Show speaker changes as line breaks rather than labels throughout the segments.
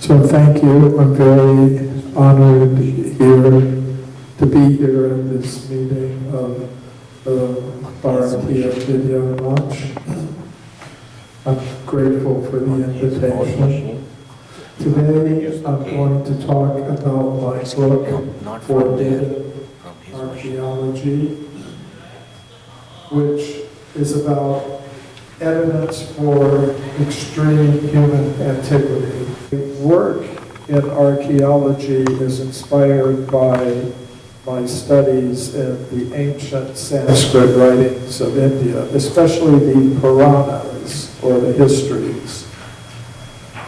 So thank you. I'm very honored to be here in this meeting of the RPF Video Launch. I'm grateful for the invitation. Today I'm going to talk about my book, For Data Archaeology, which is about evidence for extreme human antiquity. Work in archaeology is inspired by my studies in the ancient Sanskrit writings of India, especially the Puranas, or the histories.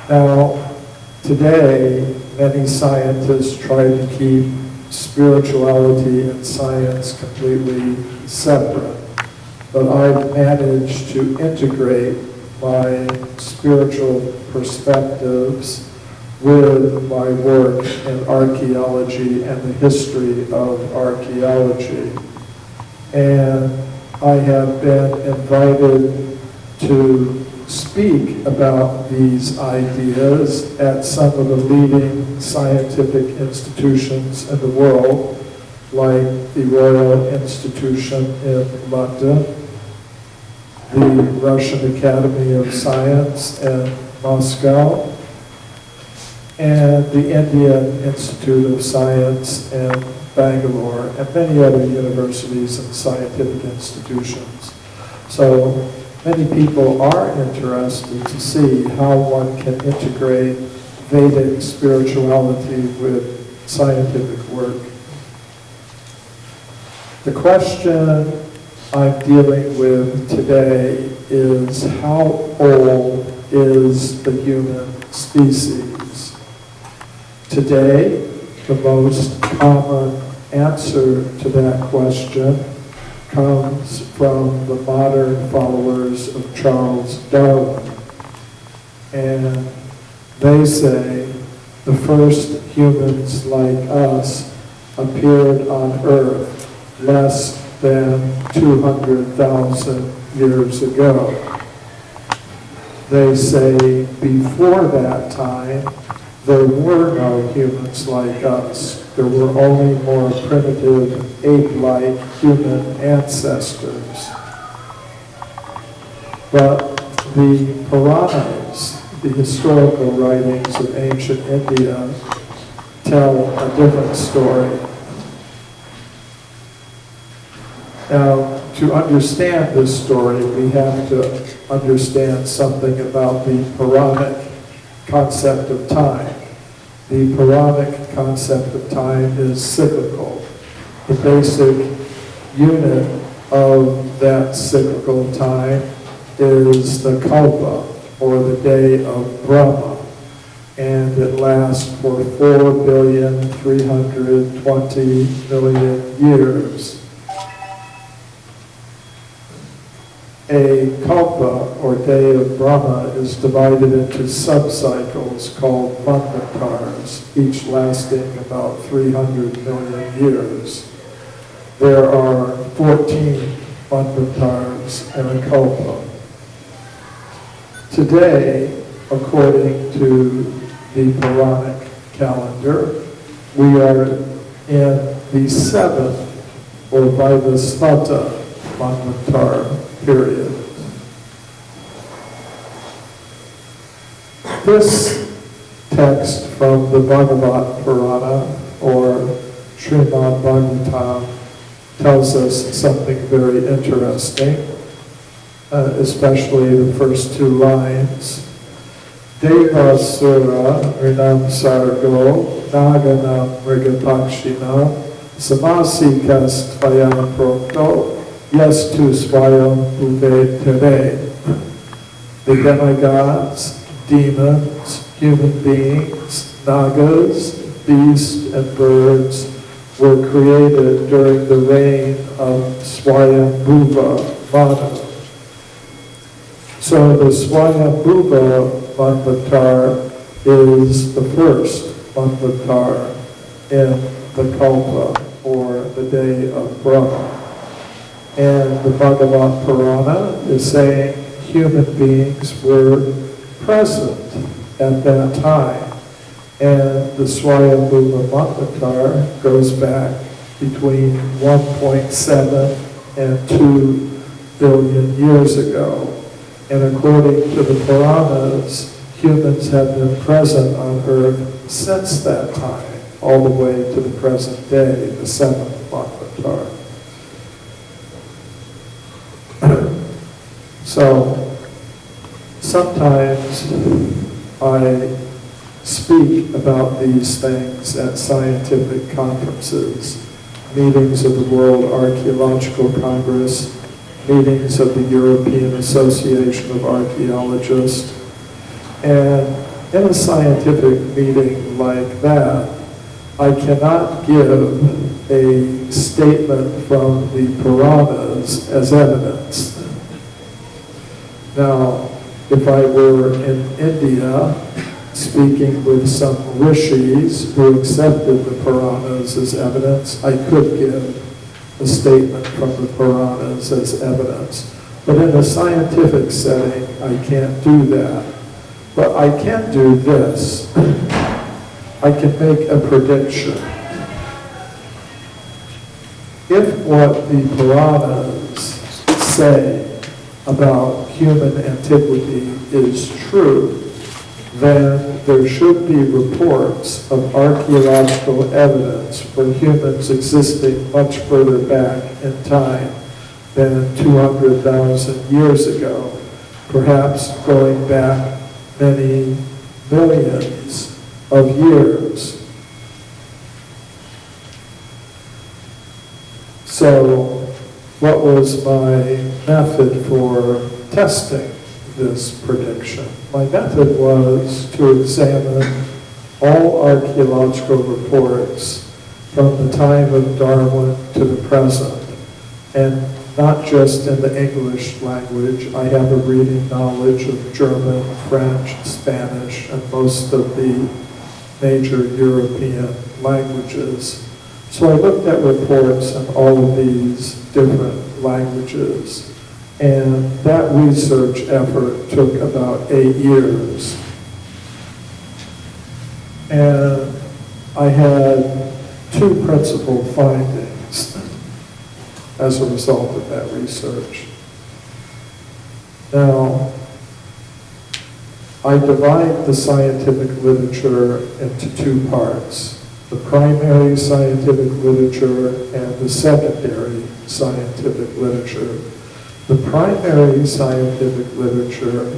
Now, today, many scientists try to keep spirituality and science completely separate. But I've managed to integrate my spiritual perspectives with my work in archaeology and the history of archaeology. And I have been invited to speak about these ideas at some of the leading scientific institutions in the world, like the Royal Institution in London, the Russian Academy of Science in Moscow, and the Indian Institute of Science in Bangalore, and many other universities and scientific institutions. So many people are interested to see how one can integrate Vedic spirituality with scientific work. The question I'm dealing with today is how old is the human species? Today, the most common answer to that question comes from the modern followers of Charles Darwin. And they say the first humans like us appeared on Earth less than 200,000 years ago. They say before that time, there were no humans like us. There were only more primitive, ape-like human ancestors. But the Puranas, the historical writings of ancient India, tell a different story. Now, to understand this story, we have to understand something about the Puranic concept of time. The Puranic concept of time is cyclical. The basic unit of that cyclical time is the kalpa, or the day of Brahma, and it lasts for 4,320,000,000 years. A kalpa, or day of Brahma, is divided into subcycles called manvatars, each lasting about 300 million years. There are 14 manvatars in a kalpa. Today, according to the Puranic calendar, we are in the 7th, or Vaivasvata manvatar period. This text from the Bhagavad Purana, or Srimad Bhagavatam, tells us something very interesting, especially the first two lines. Devasura Rinam Sargo Naganam Mrigapakshina Samasikas Tvayam Prokto Yes to Swayam Uve Tere. The demigods, demons, human beings, nagas, beasts, and birds were created during the reign of Swayambhuva Manu. So the Swayambhuva Manvatar is the first Manvatar in the Kalpa, or the day of Brahma. And the Bhagavad Purana is saying human beings were present at that time. and the Swayambhuva Manvatar goes back between 1.7 and 2 billion years ago. And according to the Puranas, humans have been present on Earth since that time, all the way to the present day, the 7th Manvatar. So, sometimes I speak about these things at scientific conferences, meetings of the World Archaeological Congress, meetings of the European Association of Archaeologists. And in a scientific meeting like that, I cannot give a statement from the Puranas as evidence. Now, if I were in India speaking with some rishis who accepted the Puranas as evidence, I could give a statement from the Puranas as evidence. But in a scientific setting, I can't do that. But I can do this. I can make a prediction. If what the Puranas say about human antiquity is true, then there should be reports of archaeological evidence for humans existing much further back in time than 200,000 years ago, perhaps going back many millions of years. So, what was my method for testing this prediction? My method was to examine all archaeological reports from the time of Darwin to the present, and not just in the English language. I have a reading knowledge of German, French, Spanish, and most of the major European languages. So I looked at reports in all of these different languages, and that research effort took about 8 years. And I had 2 principal findings as a result of that research. Now, I divide the scientific literature into 2 parts: the primary scientific literature and the secondary scientific literature. The primary scientific literature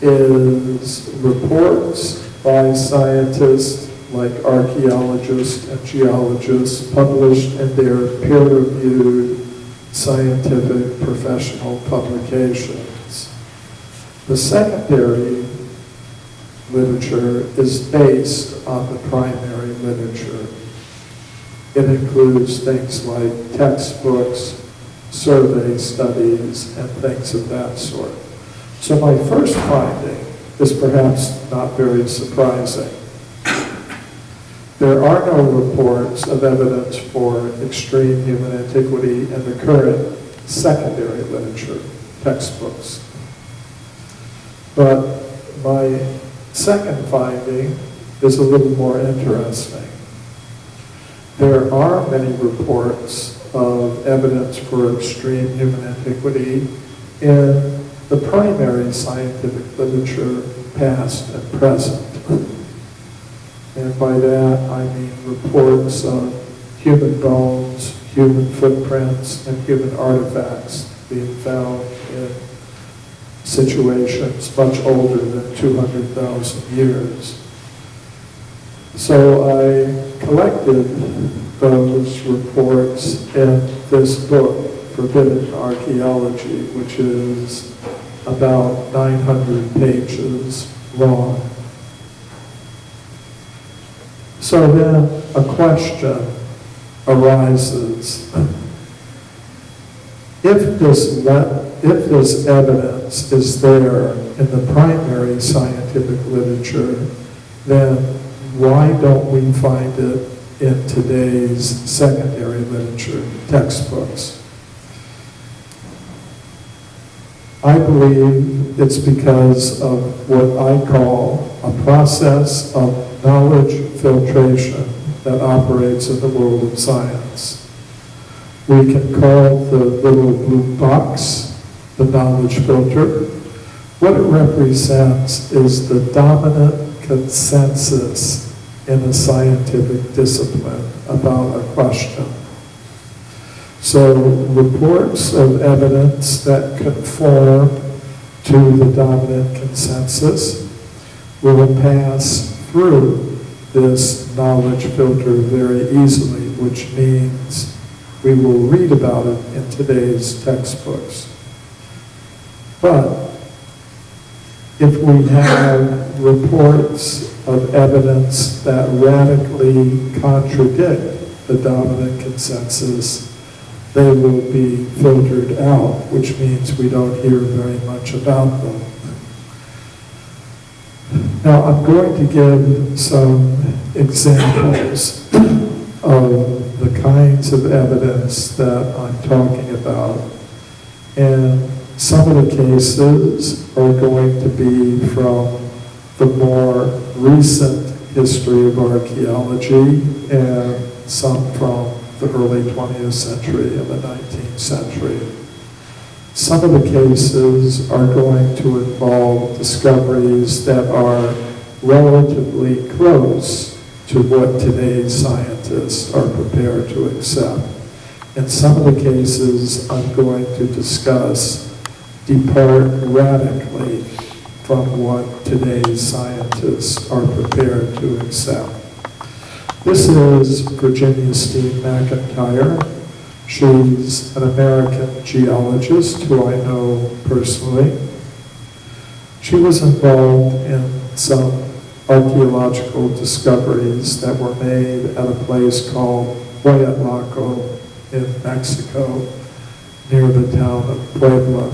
is reports by scientists like archaeologists and geologists published in their peer-reviewed scientific professional publications. The secondary literature is based on the primary literature. It includes things like textbooks, survey studies, and things of that sort. So my first finding is perhaps not very surprising. There are no reports of evidence for extreme human antiquity in the current secondary literature, textbooks. But my second finding is a little more interesting. There are many reports of evidence for extreme human antiquity in the primary scientific literature, past and present. And by that I mean reports of human bones, human footprints, and human artifacts being found in situations much older than 200,000 years. So I collected those reports in this book, Forbidden Archaeology, which is about 900 pages long. So then a question arises. If this evidence is there in the primary scientific literature, then why don't we find it in today's secondary literature, textbooks? I believe it's because of what I call a process of knowledge filtration that operates in the world of science. We can call the little blue box the knowledge filter. What it represents is the dominant consensus in a scientific discipline about a question. So reports of evidence that conform to the dominant consensus will pass through this knowledge filter very easily, which means we will read about it in today's textbooks. But if we have reports of evidence that radically contradict the dominant consensus, they will be filtered out, which means we don't hear very much about them. Now, I'm going to give some examples of the kinds of evidence that I'm talking about. And some of the cases are going to be from the more recent history of archaeology and some from the early 20th century and the 19th century. Some of the cases are going to involve discoveries that are relatively close to what today's scientists are prepared to accept. In some of the cases I'm going to discuss depart radically from what today's scientists are prepared to accept. This is Virginia Steen McIntyre. She's an American geologist who I know personally. She was involved in some archaeological discoveries that were made at a place called Hueyatlaco in Mexico, near the town of Puebla.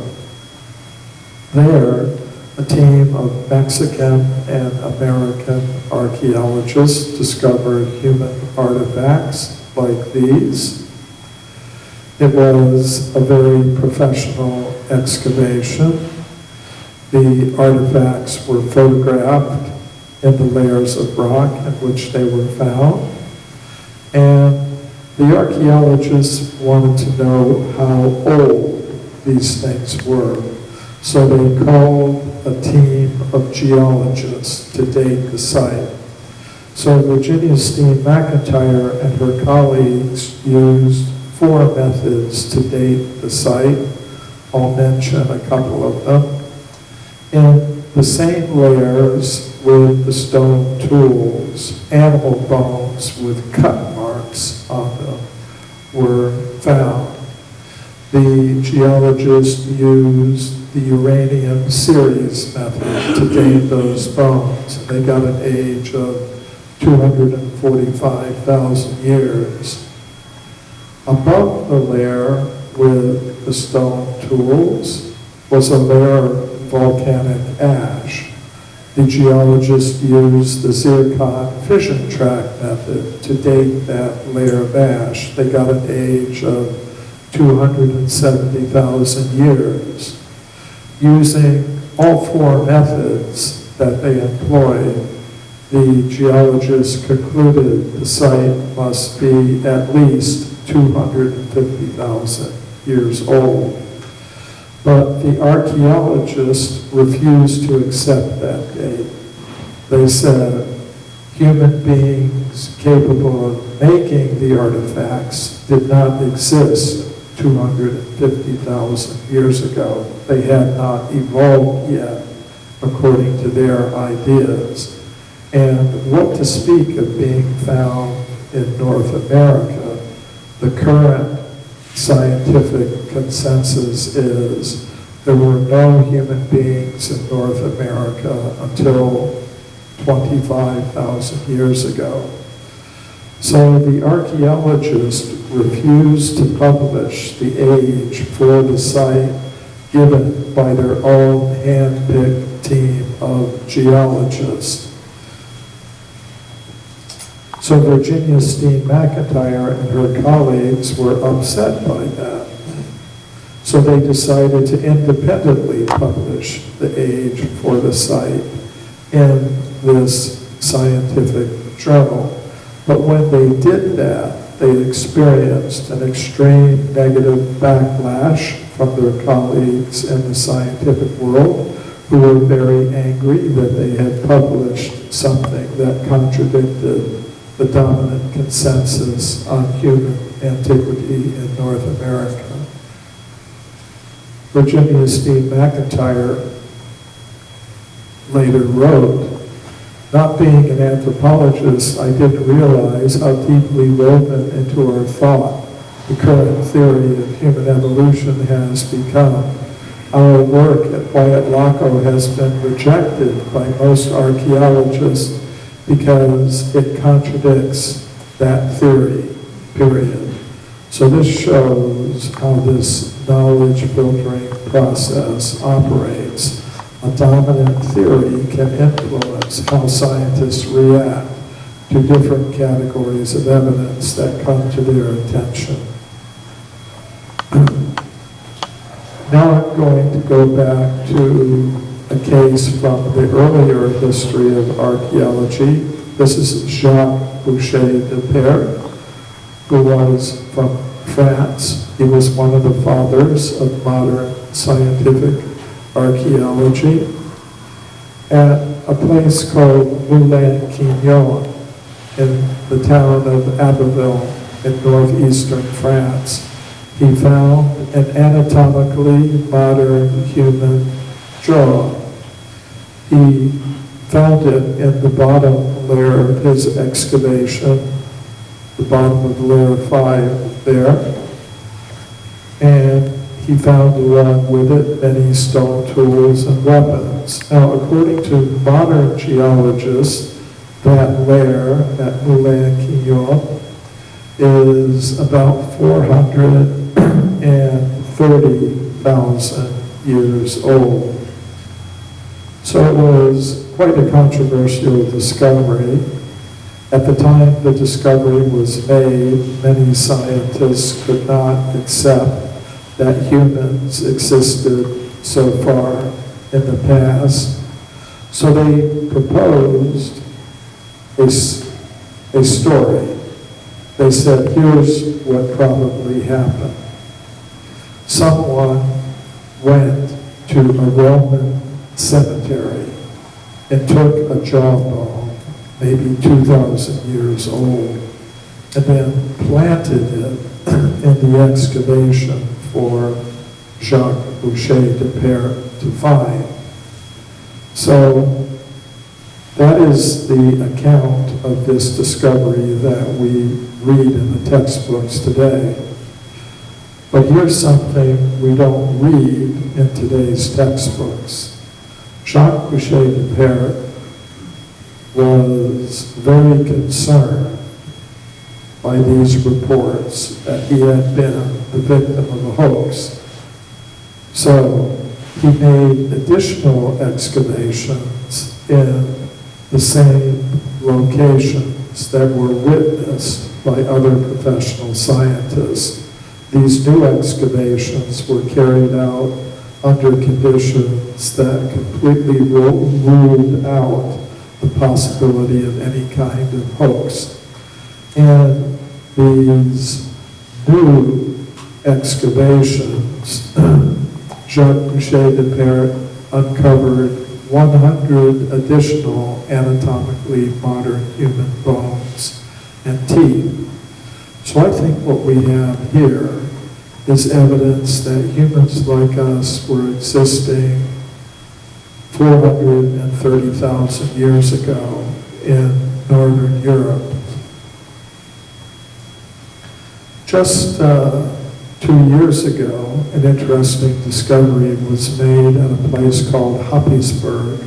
There, a team of Mexican and American archaeologists discovered human artifacts like these. It was a very professional excavation. The artifacts were photographed in the layers of rock in which they were found. And the archaeologists wanted to know how old these things were. So they called a team of geologists to date the site. So Virginia Steen McIntyre and her colleagues used 4 methods to date the site. I'll mention a couple of them. In the same layers with the stone tools, animal bones with cut marks on them were found. The geologists used the uranium series method to date those bones. They got an age of 245,000 years. Above the layer with the stone tools was a layer of volcanic ash. The geologists used the zircon fission track method to date that layer of ash. They got an age of 270,000 years. Using all 4 methods that they employed, the geologists concluded the site must be at least 250,000 years old. But the archaeologists refused to accept that date. They said human beings capable of making the artifacts did not exist 250,000 years ago. They had not evolved yet according to their ideas. And what to speak of being found in North America, the current scientific consensus is there were no human beings in North America until 25,000 years ago. So the archaeologists refused to publish the age for the site given by their own hand-picked team of geologists. So Virginia Steen McIntyre and her colleagues were upset by that. So they decided to independently publish the age for the site in this scientific journal. But when they did that, they experienced an extreme negative backlash from their colleagues in the scientific world, who were very angry that they had published something that contradicted the dominant consensus on human antiquity in North America. Virginia Steele McIntyre later wrote, "Not being an anthropologist, I didn't realize how deeply woven into our thought the current theory of human evolution has become. Our work at Wyatt-Lacko has been rejected by most archaeologists because it contradicts that theory, period." So this shows how this knowledge filtering process operates. A dominant theory can influence how scientists react to different categories of evidence that come to their attention. Now I'm going to go back to a case from the earlier history of archaeology. This is Jacques Boucher de Pere, who was from France. He was one of the fathers of modern scientific archaeology. At a place called Moulin-Quignon in the town of Abbeville in northeastern France, he found an anatomically modern human jaw. He found it in the bottom layer of his excavation, the bottom of layer 5 there, and he found along with it many stone tools and weapons. Now, according to modern geologists, that layer at Moulin-Quignon is about 430,000 years old. So it was quite a controversial discovery. At the time the discovery was made, many scientists could not accept that humans existed so far in the past. So they proposed a story. They said, here's what probably happened. Someone went to a Roman cemetery and took a jawbone, maybe 2,000 years old, and then planted it in the excavation for Jacques Boucher de Pere to find. So that is the account of this discovery that we read in the textbooks today. But here's something we don't read in today's textbooks. Jacques Boucher de Pere was very concerned by these reports that he had been the victim of a hoax. So he made additional excavations in the same locations that were witnessed by other professional scientists. These new excavations were carried out under conditions that completely ruled out the possibility of any kind of hoax. And these new excavations, Jacques Boucher de Pere uncovered 100 additional anatomically modern human bones and teeth. So I think what we have here is evidence that humans like us were existing 430,000 years ago in Northern Europe. Just 2 years ago, an interesting discovery was made at a place called Happisburg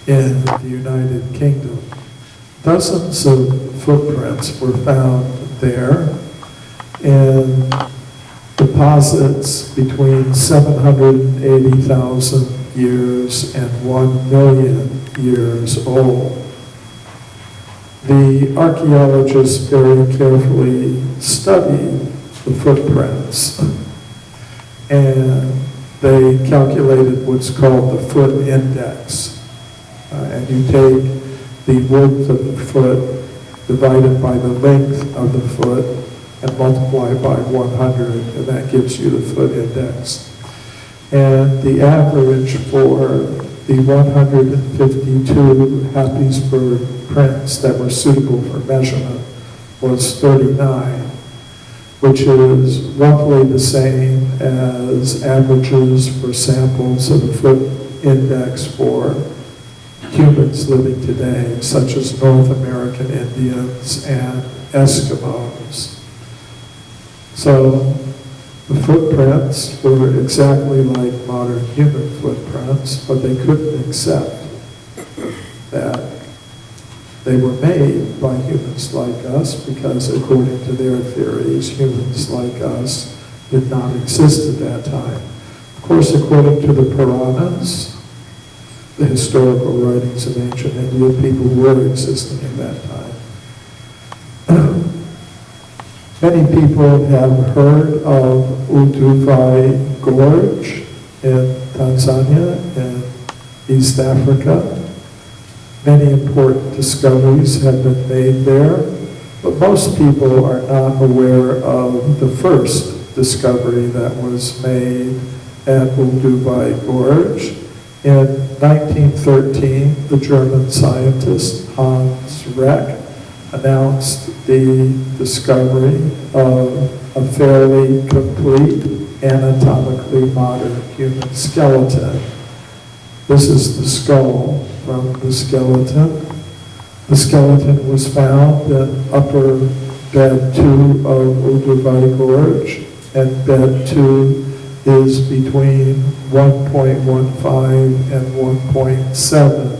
in the United Kingdom. Dozens of footprints were found there in deposits between 780,000 years and 1 million years old. The archaeologists very carefully studied the footprints, and they calculated what's called the foot index. And you take the width of the foot divided by the length of the foot and multiply by 100, and that gives you the foot index. And the average for the 152 Hattiesburg prints that were suitable for measurement was 39, which is roughly the same as averages for samples of the foot index for humans living today, such as North American Indians and Eskimos. So the footprints were exactly like modern human footprints, but they couldn't accept that they were made by humans like us because, according to their theories, humans like us did not exist at that time. Of course, according to the Puranas, the historical writings of ancient India, people were existing at that time. Many people have heard of Olduvai Gorge in Tanzania and East Africa. Many important discoveries have been made there, but most people are not aware of the first discovery that was made at Olduvai Gorge. In 1913, the German scientist Hans Reck announced the discovery of a fairly complete anatomically modern human skeleton. This is the skull from the skeleton. The skeleton was found in upper bed 2 of Olduvai Gorge, and bed 2 is between 1.15 and 1.7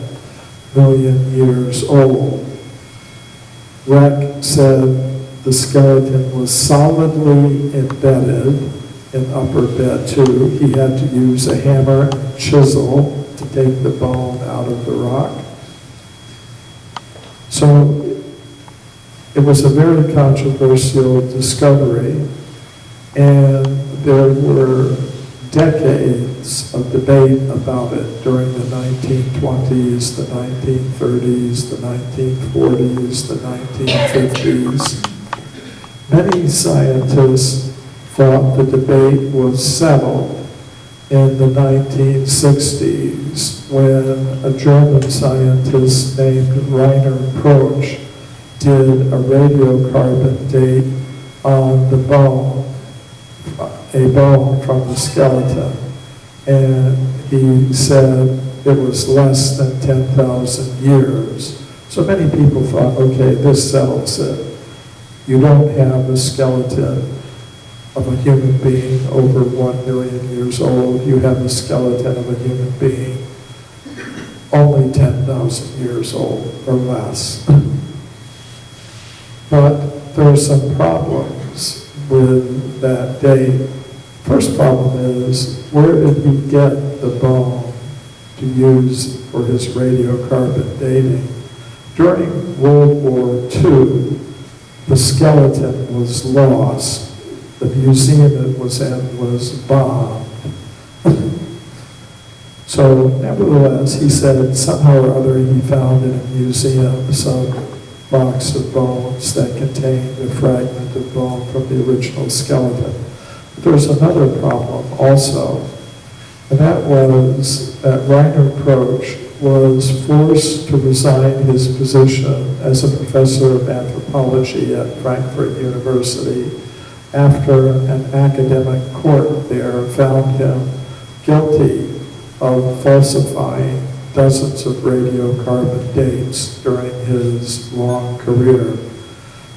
million years old. Reck said the skeleton was solidly embedded in upper bed 2. He had to use a hammer and chisel to take the bone out of the rock. So it was a very controversial discovery, and there were decades of debate about it during the 1920s, the 1930s, the 1940s, the 1950s. Many scientists thought the debate was settled in the 1960s when a German scientist named Rainer Proch did a radiocarbon date on the bone, a bone from the skeleton, and he said it was less than 10,000 years. So many people thought, okay, this settles it. You don't have a skeleton of a human being over 1 million years old. You have a skeleton of a human being only 10,000 years old or less. But there are some problems with that date. First problem is, where did he get the bone to use for his radiocarbon dating? During World War II, the skeleton was lost. The museum it was in was bombed. So nevertheless, he said somehow or other he found in a museum some box of bones that contained a fragment of bone from the original skeleton. But there's another problem also, and that was that Rainer Proch was forced to resign his position as a professor of anthropology at Frankfurt University after an academic court there found him guilty of falsifying dozens of radiocarbon dates during his long career.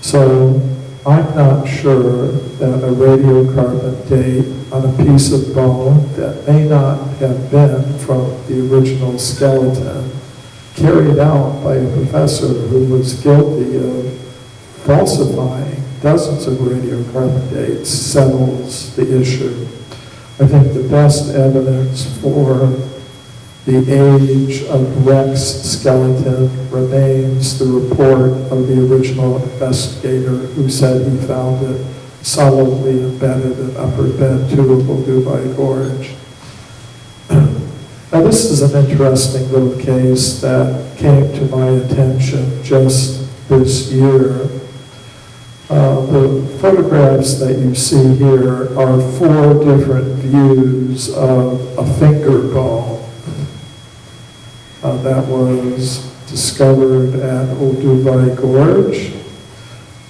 So I'm not sure that a radiocarbon date on a piece of bone that may not have been from the original skeleton carried out by a professor who was guilty of falsifying dozens of radiocarbon dates settles the issue. I think the best evidence for the age of Reck's skeleton remains the report of the original investigator who said he found it solidly embedded in upper bed 2 of Olduvai Gorge. Now this is an interesting little case that came to my attention just this year. The photographs that you see here are 4 different views of a finger bone that was discovered at Olduvai Gorge.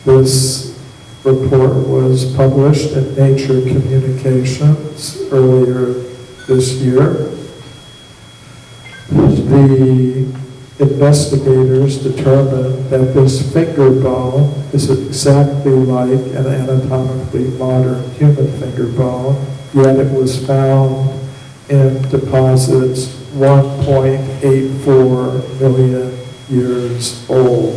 This report was published in Nature Communications earlier this year. The investigators determined that this finger bone is exactly like an anatomically modern human finger bone, yet it was found in deposits 1.84 million years old.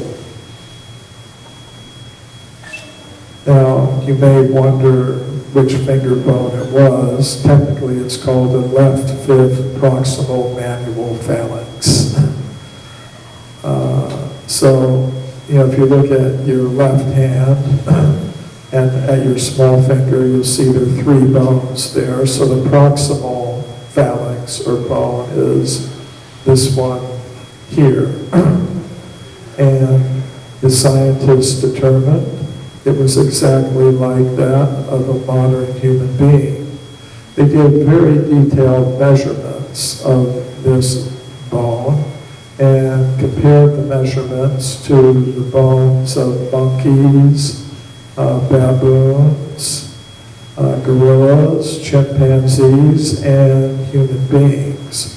Now, you may wonder which finger bone it was. Technically, it's called a left fifth proximal manual phalanx. So, if you look at your left hand and at your small finger, you'll see there are 3 bones there. So the proximal phalanx or bone is this one here. And the scientists determined it was exactly like that of a modern human being. They did very detailed measurements of this bone and compared the measurements to the bones of monkeys, baboons, gorillas, chimpanzees, and human beings.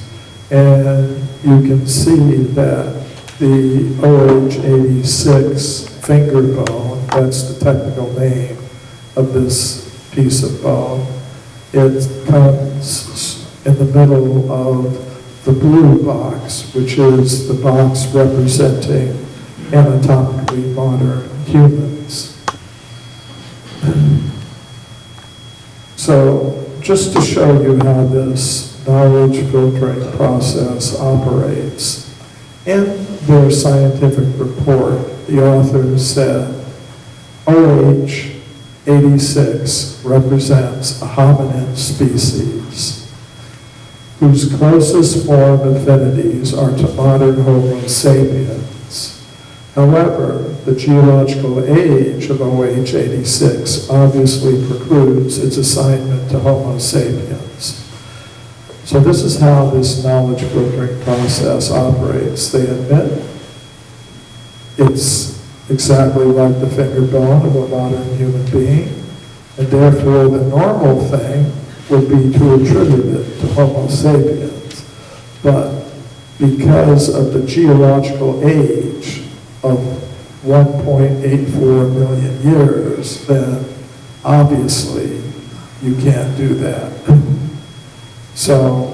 And you can see that the OH86 finger bone, that's the technical name of this piece of bone, it comes in the middle of the blue box, which is the box representing anatomically modern humans. So, just to show you how this knowledge filtering process operates, in their scientific report, the authors said OH86 represents a hominid species whose closest form affinities are to modern Homo sapiens. However, the geological age of OH86 obviously precludes its assignment to Homo sapiens. So this is how this knowledge filtering process operates. They admit it's exactly like the finger bone of a modern human being, and therefore the normal thing would be to attribute it to Homo sapiens. But because of the geological age of 1.84 million years, then obviously you can't do that. So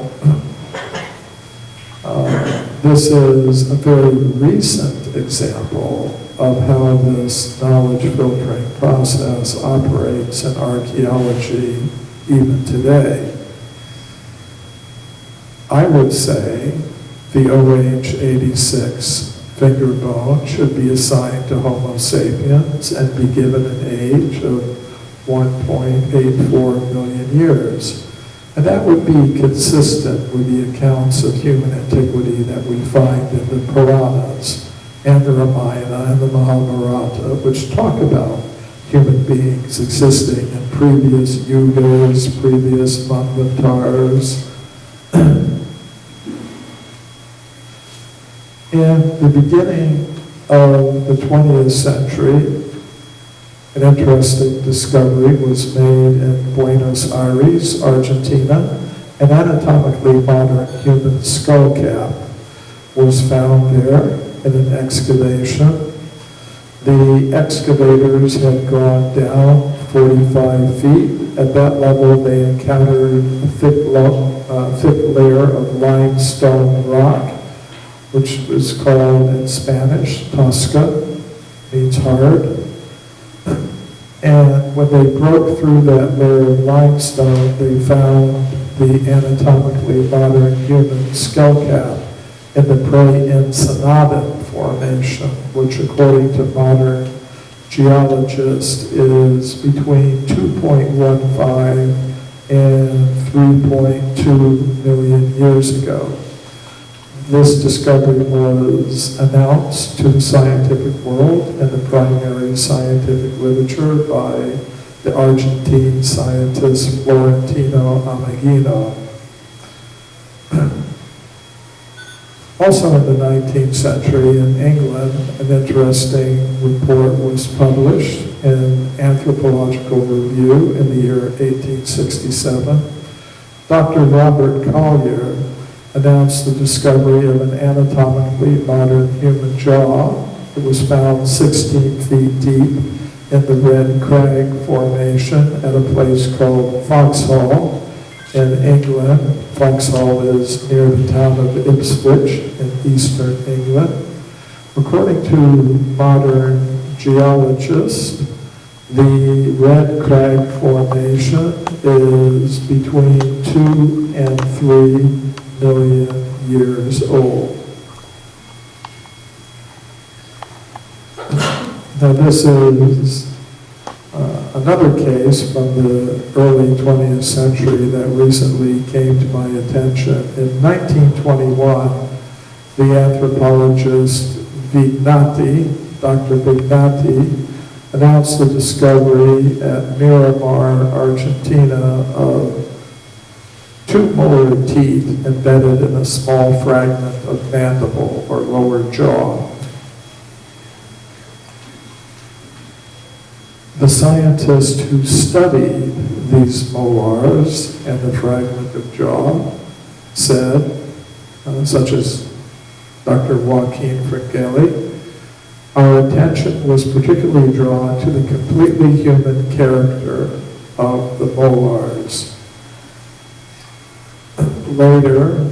this is a very recent example of how this knowledge filtering process operates in archaeology even today. I would say the OH86 finger bone should be assigned to Homo sapiens and be given an age of 1.84 million years. And that would be consistent with the accounts of human antiquity that we find in the Puranas and the Ramayana and the Mahabharata, which talk about human beings existing in previous yugas, previous manvantars. In the beginning of the 20th century, an interesting discovery was made in Buenos Aires, Argentina. An anatomically modern human skull cap was found there in an excavation. The excavators had gone down 45 feet. At that level, they encountered a thick layer of limestone rock, which was called in Spanish, tosca, means hard. And when they broke through that layer of limestone, they found the anatomically modern human skull cap in the Pre-Ensenada formation, which according to modern geologists is between 2.15 and 3.2 million years ago. This discovery was announced to the scientific world and the primary scientific literature by the Argentine scientist Florentino Ameghino. Also in the 19th century in England, an interesting report was published in Anthropological Review in the year 1867. Dr. Robert Collier announced the discovery of an anatomically modern human jaw. It was found 16 feet deep in the Red Crag Formation at a place called Foxhall in England. Foxhall is near the town of Ipswich in eastern England. According to modern geologists, the Red Crag Formation is between 2 and 3 million years old. Now this is another case from the early 20th century that recently came to my attention. In 1921, the anthropologist Dr. Vignati, announced the discovery at Miramar, Argentina, of 2 molar teeth embedded in a small fragment of mandible or lower jaw. The scientist who studied these molars and the fragment of jaw said, such as Dr. Joaquin Fringeli, our attention was particularly drawn to the completely human character of the molars. Later,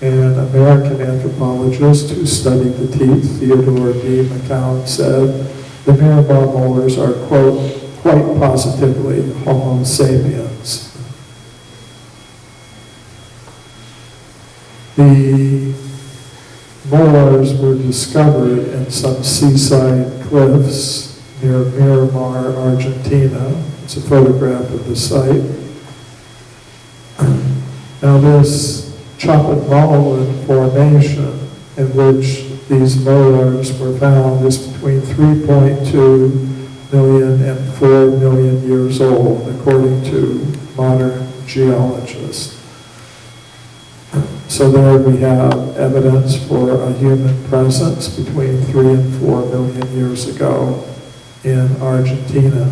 an American anthropologist who studied the teeth, Theodore D. McCown, said, the Miramar molars are, quote, quite positively Homo sapiens. The molars were discovered in some seaside cliffs near Miramar, Argentina. It's a photograph of the site. Now this Chapadmalin formation in which these molars were found is between 3.2 million and 4 million years old, according to modern geologists. So there we have evidence for a human presence between 3 and 4 million years ago in Argentina.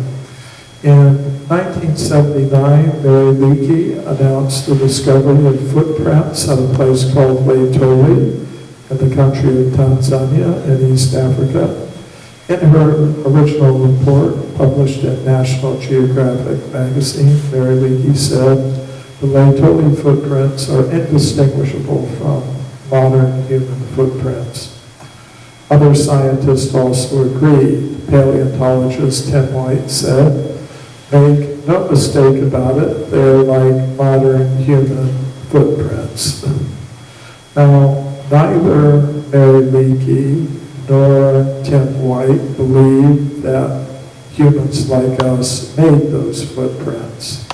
In 1979, Mary Leakey announced the discovery of footprints at a place called Laetoli in the country of Tanzania in East Africa. In her original report published in National Geographic magazine, Mary Leakey said, the Laetoli footprints are indistinguishable from modern human footprints. Other scientists also agreed. Paleontologist Tim White said, make no mistake about it, they're like modern human footprints. Now, neither Mary Leakey nor Tim White believe that humans like us made those footprints.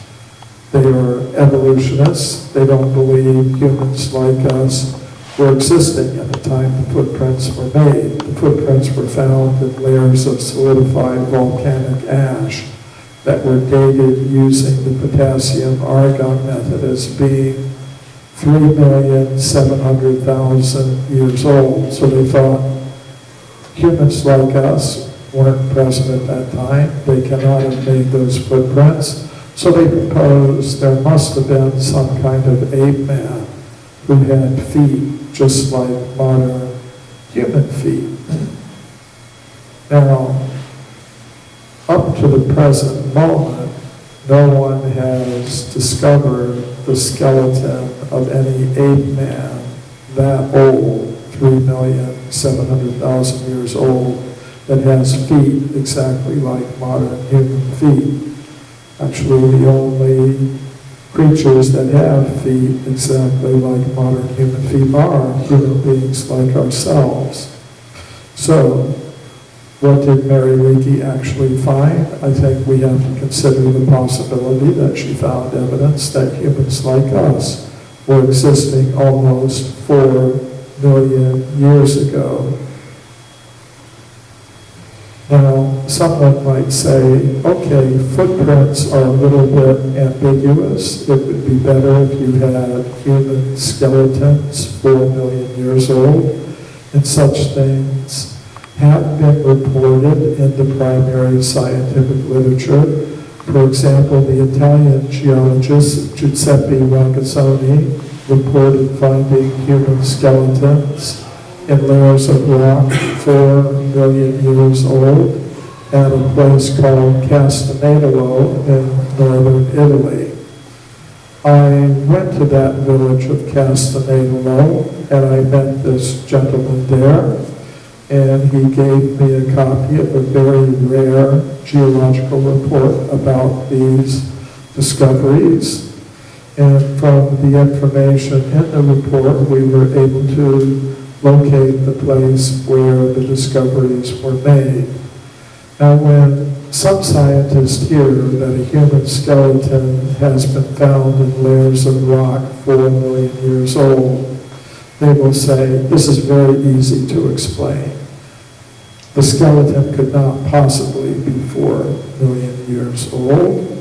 They are evolutionists. They don't believe humans like us were existing at the time the footprints were made. The footprints were found in layers of solidified volcanic ash that were dated using the potassium argon method as being 3,700,000 years old. So they thought humans like us weren't present at that time. They cannot have made those footprints. So they proposed there must have been some kind of ape man who had feet just like modern human feet. Now, up to the present moment, no one has discovered the skeleton of any ape man that old, 3,700,000 years old, that has feet exactly like modern human feet. Actually, the only creatures that have feet exactly like modern human feet are human beings like ourselves. So, What did Mary Leakey actually find? I think we have to consider the possibility that she found evidence that humans like us were existing almost 4 million years ago. Now, someone might say, okay, footprints are a little bit ambiguous. It would be better if you had human skeletons 4 million years old, and such things have been reported in the primary scientific literature. For example, the Italian geologist Giuseppe Ragazzoni reported finding human skeletons in layers of rock 4 million years old at a place called Castanedolo in northern Italy. I went to that village of Castanedolo and I met this gentleman there, and he gave me a copy of a very rare geological report about these discoveries. And from the information in the report, we were able to locate the place where the discoveries were made. Now, when some scientists hear that a human skeleton has been found in layers of rock 4 million years old, they will say, this is very easy to explain. The skeleton could not possibly be 4 million years old.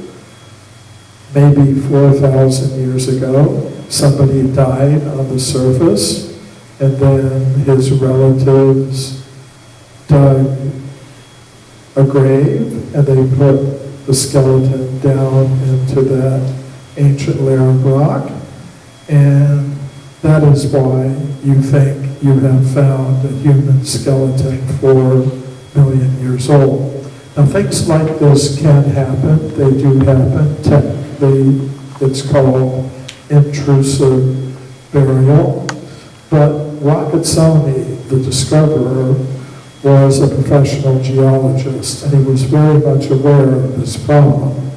Maybe 4,000 years ago, somebody died on the surface, and then his relatives dug a grave, and they put the skeleton down into that ancient layer of rock, and that is why you think you have found a human skeleton 4 million years old. Now, things like this can happen. They do happen. Technically, it's called intrusive burial. But Ragazzoni, the discoverer, was a professional geologist, and he was very much aware of this problem.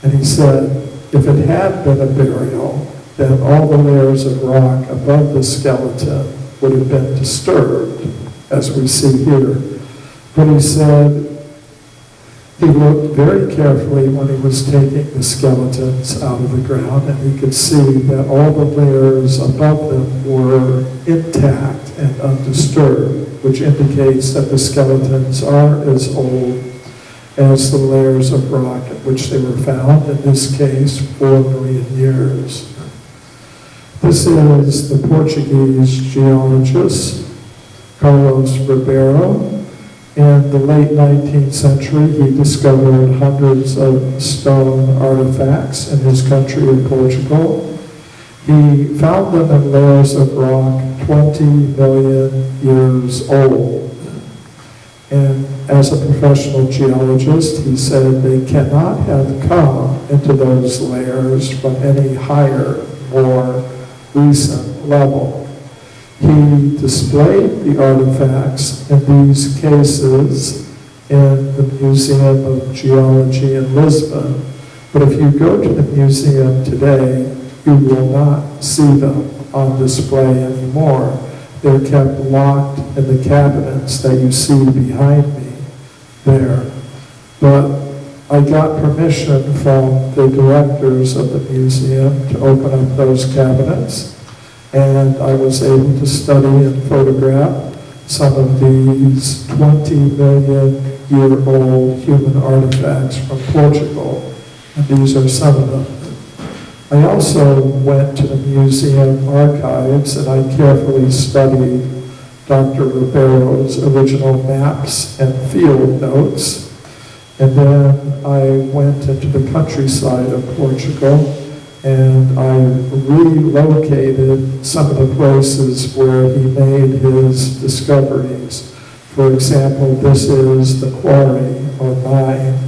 And he said, if it had been a burial, then all the layers of rock above the skeleton would have been disturbed, as we see here. But he said he looked very carefully when he was taking the skeletons out of the ground, and he could see that all the layers above them were intact and undisturbed, which indicates that the skeletons are as old as the layers of rock in which they were found, in this case, 4 million years. This is the Portuguese geologist, Carlos Ribeiro. In the late 19th century, he discovered hundreds of stone artifacts in his country of Portugal. He found them in layers of rock 20 million years old. And as a professional geologist, he said they cannot have come into those layers from any higher, more recent level. He displayed the artifacts in these cases in the Museum of Geology in Lisbon. But if you go to the museum today, you will not see them on display anymore. They're kept locked in the cabinets that you see behind me there. But I got permission from the directors of the museum to open up those cabinets, and I was able to study and photograph some of these 20 million year old human artifacts from Portugal, and these are some of them. I also went to the museum archives and I carefully studied Dr. Ribeiro's original maps and field notes. And then I went into the countryside of Portugal and I relocated some of the places where he made his discoveries. For example, this is the quarry or mine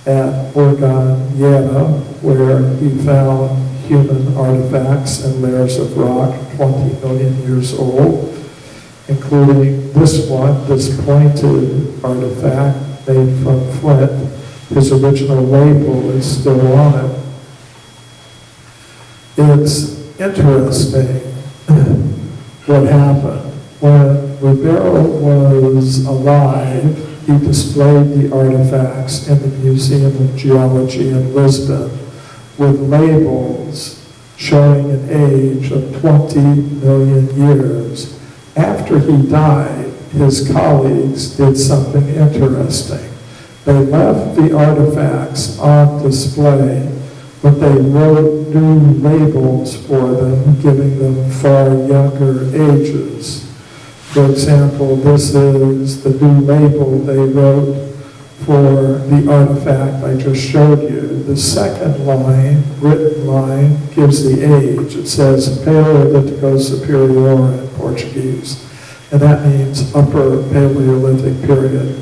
at Organyeira, where he found human artifacts and layers of rock 20 million years old, including this one, this pointed artifact made from flint. His original label is still on it. It's interesting what happened. When Ribeiro was alive, he displayed the artifacts in the Museum of Geology in Lisbon with labels showing an age of 20 million years. After he died, his colleagues did something interesting. They left the artifacts on display, but they wrote new labels for them, giving them far younger ages. For example, this is the new label they wrote for the artifact I just showed you. The second line, written line, gives the age. It says Paleolítico Superior in Portuguese, and that means Upper Paleolithic period.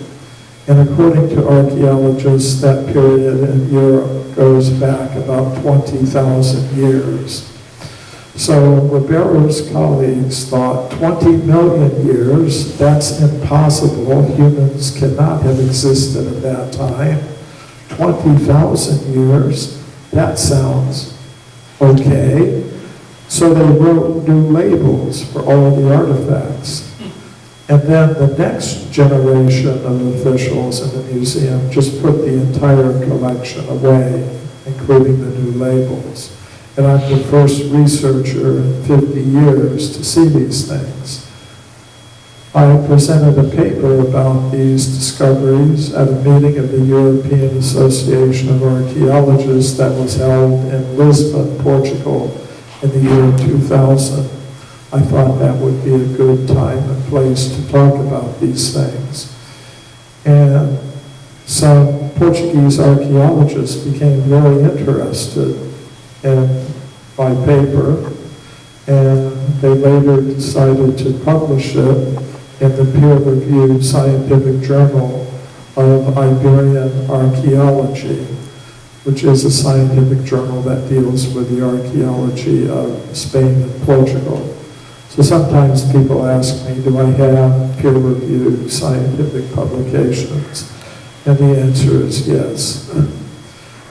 And according to archaeologists, that period in Europe goes back about 20,000 years. So Ribeiro's colleagues thought 20 million years, that's impossible. Humans cannot have existed at that time. 20,000 years, that sounds okay. So they wrote new labels for all the artifacts. And then the next generation of officials in the museum just put the entire collection away, including the new labels. And I'm the first researcher in 50 years to see these things. I presented a paper about these discoveries at a meeting of the European Association of Archaeologists that was held in Lisbon, Portugal in the year 2000. I thought that would be a good time and place to talk about these things. And some Portuguese archaeologists became very interested in my paper, and they later decided to publish it in the peer-reviewed scientific journal of Iberian Archaeology, which is a scientific journal that deals with the archaeology of Spain and Portugal. So sometimes people ask me, do I have peer-reviewed scientific publications? And the answer is yes.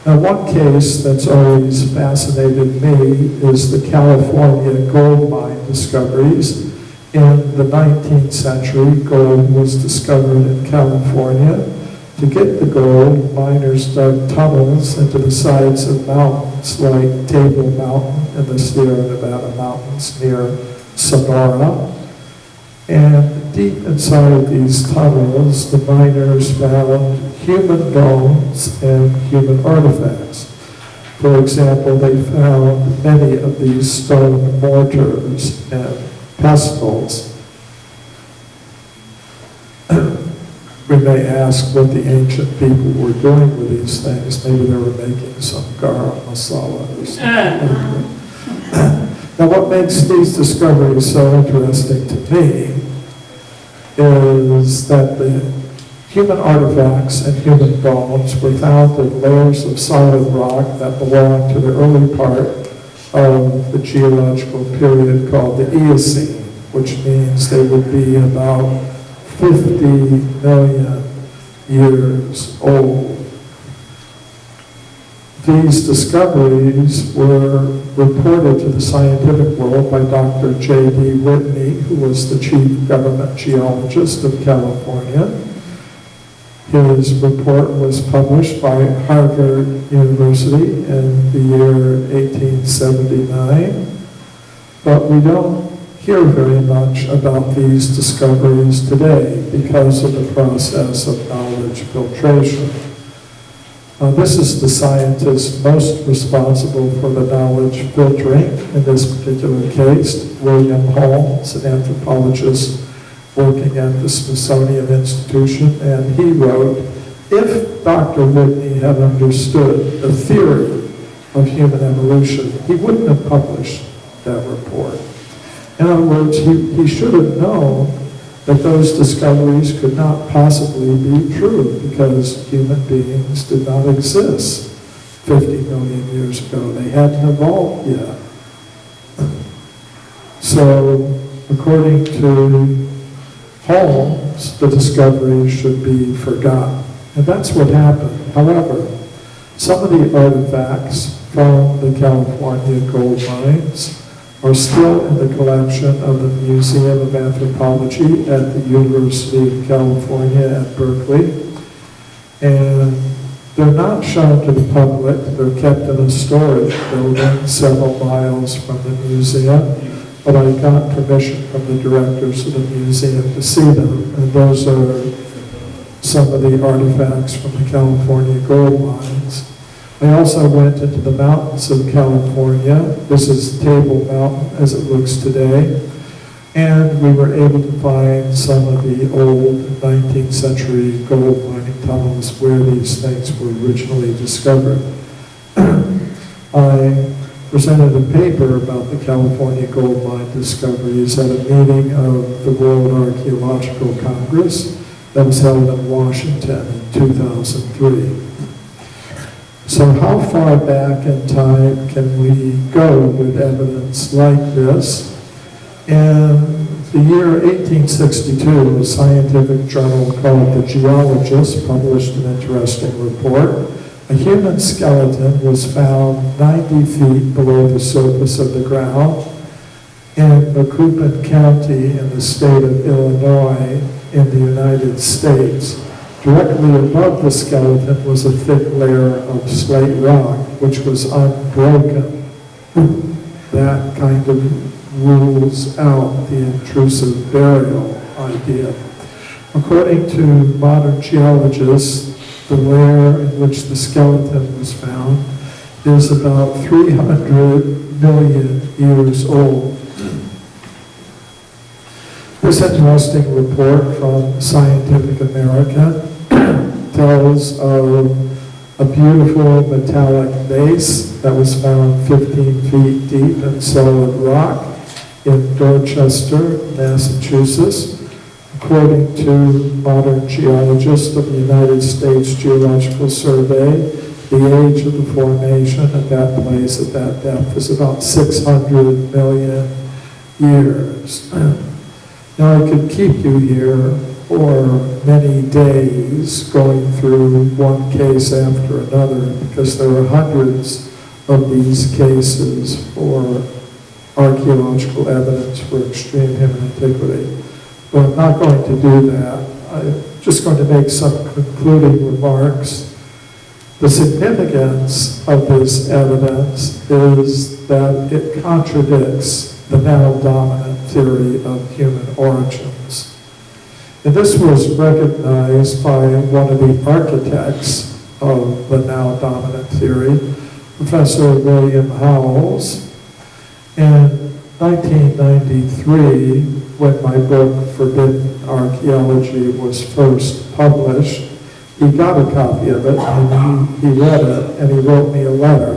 Now, one case that's always fascinated me is the California gold mine discoveries. In the 19th century, gold was discovered in California. To get the gold, miners dug tunnels into the sides of mountains like Table Mountain in the Sierra Nevada mountains near Sonora. And deep inside these tunnels, the miners found human bones and human artifacts. For example, they found many of these stone mortars and pestles. We may ask what the ancient people were doing with these things. Maybe they were making some garam masala or something. Now, what makes these discoveries so interesting to me is that the human artifacts and human bones were found in layers of solid rock that belong to the early part of the geological period called the Eocene, which means they would be about 50 million years old. These discoveries were reported to the scientific world by Dr. J.D. Whitney, who was the chief government geologist of California. His report was published by Harvard University in the year 1879, but we don't hear very much about these discoveries today because of the process of knowledge filtration. This is the scientist most responsible for the knowledge filtering in this particular case, William Holmes, an anthropologist working at the Smithsonian Institution, and he wrote, if Dr. Whitney had understood the theory of human evolution, he wouldn't have published that report. In other words, he should have known that those discoveries could not possibly be true because human beings did not exist 50 million years ago. They hadn't evolved yet. So, according to Holmes, the discoveries should be forgotten. And that's what happened. However, some of the artifacts from the California gold mines are still in the collection of the Museum of Anthropology at the University of California at Berkeley. And they're not shown to the public. They're kept in a storage building several miles from the museum. But I got permission from the directors of the museum to see them. And those are some of the artifacts from the California gold mines. I also went into the mountains of California. This is Table Mountain as it looks today. And we were able to find some of the old 19th century gold mining tunnels where these things were originally discovered. I presented a paper about the California gold mine discoveries at a meeting of the World Archaeological Congress that was held in Washington in 2003. So how far back in time can we go with evidence like this? In the year 1862, a scientific journal called The Geologist published an interesting report. A human skeleton was found 90 feet below the surface of the ground in Macoupin County in the state of Illinois in the United States. Directly above the skeleton was a thick layer of slate rock, which was unbroken. That kind of rules out the intrusive burial idea. According to modern geologists, the layer in which the skeleton was found is about 300 million years old. This interesting report from Scientific American tells of a beautiful metallic base that was found 15 feet deep in solid rock in Dorchester, Massachusetts. According to modern geologists of the United States Geological Survey, the age of the formation at that place at that depth is about 600 million years. Now I could keep you here for many days going through one case after another because there are hundreds of these cases for archaeological evidence for extreme human antiquity. But I'm not going to do that. I'm just going to make some concluding remarks. The significance of this evidence is that it contradicts the now dominant theory of human origins. And this was recognized by one of the architects of the now dominant theory, Professor William Howells. In 1993, when my book, Forbidden Archaeology, was first published, he got a copy of it, and he read it, and he wrote me a letter.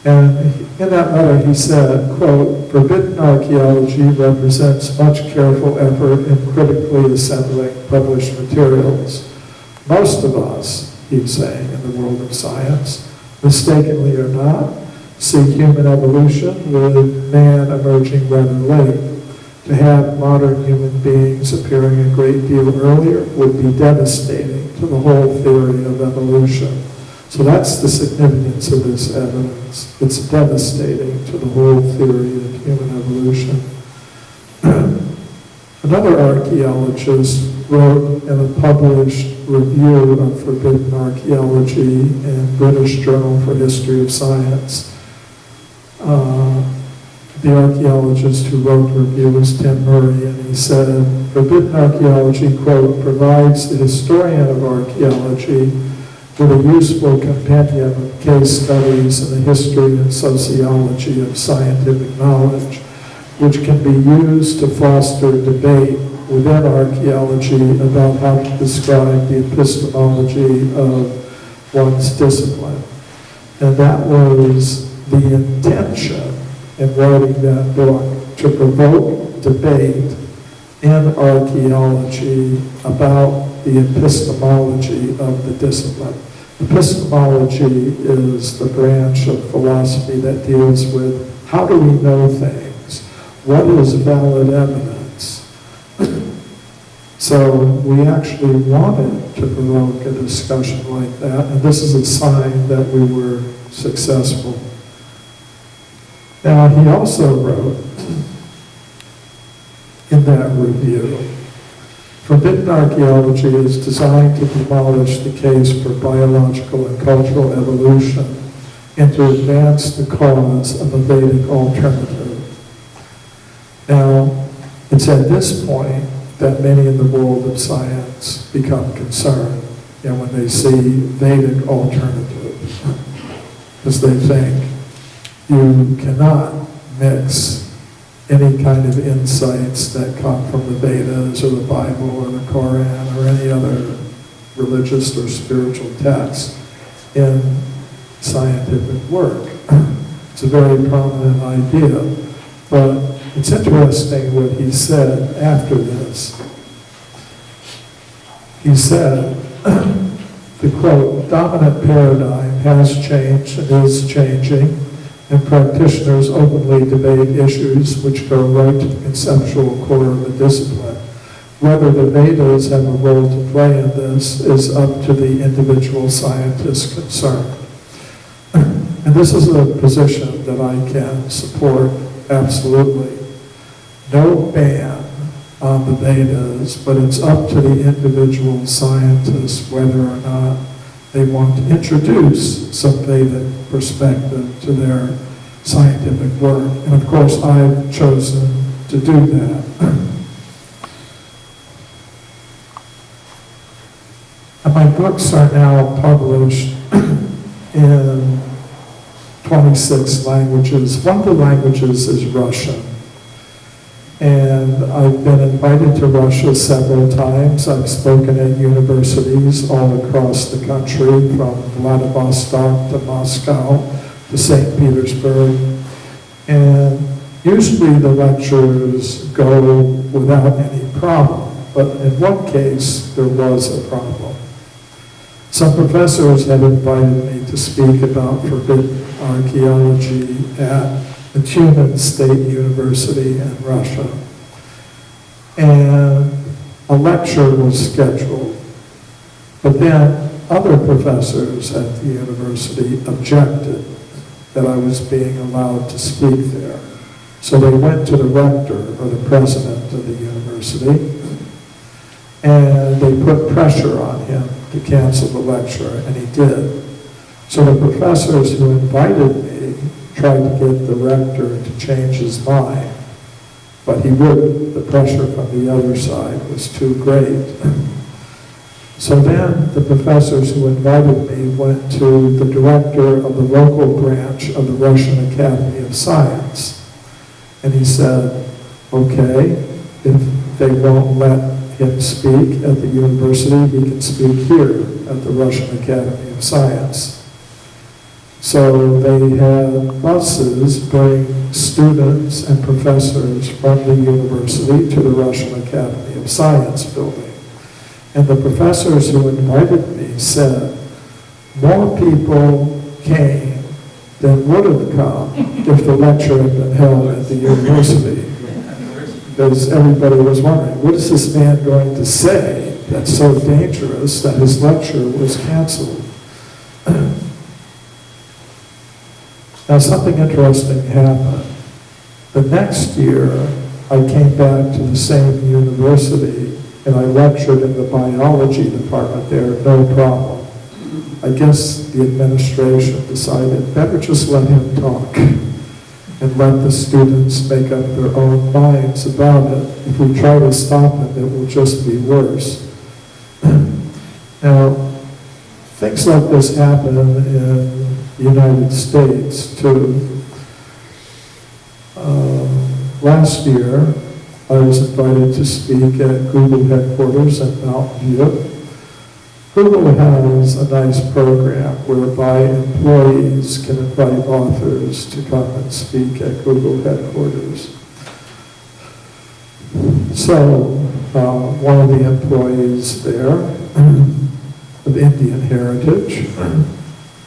And in that letter he said, quote, "Forbidden archaeology represents much careful effort in critically assembling published materials. Most of us," he's saying, in the world of science, "mistakenly or not, see human evolution with man emerging rather late. To have modern human beings appearing a great deal earlier would be devastating to the whole theory of evolution." So that's the significance of this evidence. It's devastating to the whole theory of human evolution. Another archaeologist wrote in a published review of Forbidden Archaeology in British Journal for History of Science. The archaeologist who wrote the review was Tim Murray, and he said, "Forbidden archaeology, quote, provides the historian of archaeology with a useful compendium of case studies in the history and sociology of scientific knowledge, which can be used to foster debate within archaeology about how to describe the epistemology of one's discipline." And that was the intention in writing that book, to provoke debate in archaeology about the epistemology of the discipline. Epistemology is the branch of philosophy that deals with how do we know things? What is valid evidence? So we actually wanted to provoke a discussion like that, and this is a sign that we were successful. Now, he also wrote in that review, forbidden archaeology is designed to demolish the case for biological and cultural evolution and to advance the cause of a Vedic alternative. Now, it's at this point that many in the world of science become concerned, when they see Vedic alternatives, because they think you cannot mix any kind of insights that come from the Vedas or the Bible or the Quran or any other religious or spiritual text in scientific work. It's a very prominent idea, but it's interesting what he said after this. He said, the quote, dominant paradigm has changed and is changing, and practitioners openly debate issues which go right to the conceptual core of the discipline. Whether the Vedas have a role to play in this is up to the individual scientist concerned. And this is a position that I can support absolutely. No ban on the Vedas, but it's up to the individual scientists whether or not they want to introduce some Vedic perspective to their scientific work. And of course, I've chosen to do that. And my books are now published in 26 languages. One of the languages is Russian. And I've been invited to Russia several times. I've spoken at universities all across the country, from Vladivostok to Moscow to St. Petersburg. And usually the lectures go without any problem. But in one case, there was a problem. Some professors had invited me to speak about forbidden archaeology at the Tumen State University in Russia. And a lecture was scheduled. But then other professors at the university objected that I was being allowed to speak there. So they went to the rector, or the president of the university, and they put pressure on him to cancel the lecture, and he did. So the professors who invited me tried to get the rector to change his mind, but he wouldn't. The pressure from the other side was too great. So then the professors who invited me went to the director of the local branch of the Russian Academy of Science. And he said, okay, if they won't let him speak at the university, he can speak here at the Russian Academy of Science. So they had buses bring students and professors from the university to the Russian Academy of Science building. And the professors who invited me said, more people came than would have come if the lecture had been held at the university. Because everybody was wondering, what is this man going to say that's so dangerous that his lecture was canceled? Now, something interesting happened. The next year, I came back to the same university, and I lectured in the biology department there, no problem. I guess the administration decided better just let him talk and let the students make up their own minds about it. If we try to stop him, it will just be worse. Now, things like this happen in the United States too. Last year, I was invited to speak at Google headquarters in Mountain View. Google has a nice program whereby employees can invite authors to come and speak at Google headquarters. So one of the employees there of Indian heritage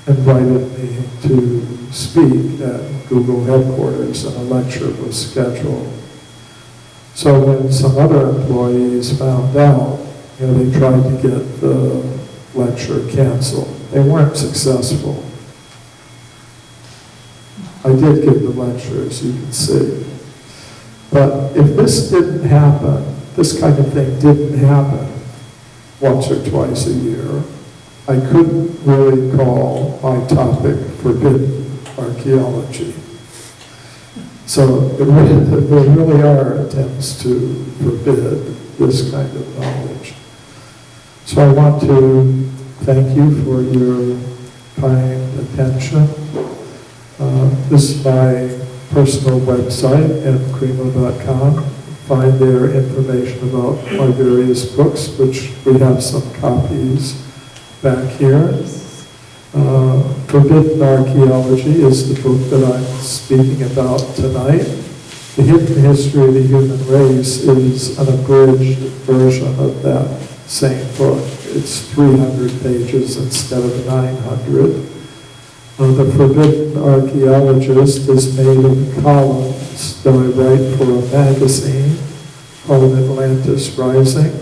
invited me to speak at Google headquarters, and a lecture was scheduled. So when some other employees found out, they tried to get the lecture canceled. They weren't successful. I did give the lecture, as you can see. But if this didn't happen, this kind of thing didn't happen once or twice a year, I couldn't really call my topic forbidden archaeology. So there really are attempts to forbid this kind of knowledge. So I want to thank you for your kind attention. This is my personal website at cremo.com. Find there information about my various books, which we have some copies back here. Forbidden Archaeology is the book that I'm speaking about tonight. The Hidden History of the Human Race is an abridged version of that same book. It's 300 pages instead of 900. The Forbidden Archaeologist is made of columns that I write for a magazine called Atlantis Rising.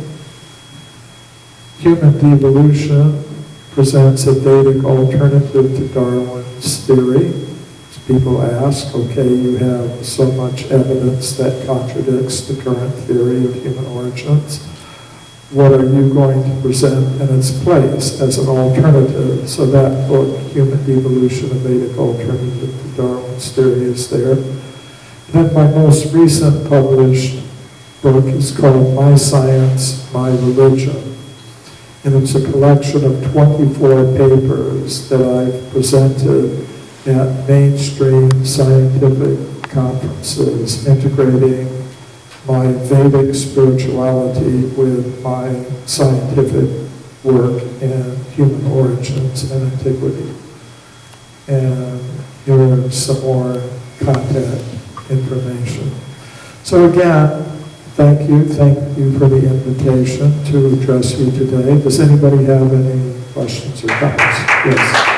Human Devolution presents a Vedic alternative to Darwin's theory. People ask, okay, you have so much evidence that contradicts the current theory of human origins. What are you going to present in its place as an alternative? So that book, Human Devolution, a Vedic alternative to Darwin's theory, is there. Then my most recent published book is called My Science, My Religion. And it's a collection of 24 papers that I've presented at mainstream scientific conferences, integrating my Vedic spirituality with my scientific work in human origins and antiquity. And here's some more contact information. So again, thank you for the invitation to address you today. Does anybody have any questions or comments? Yes.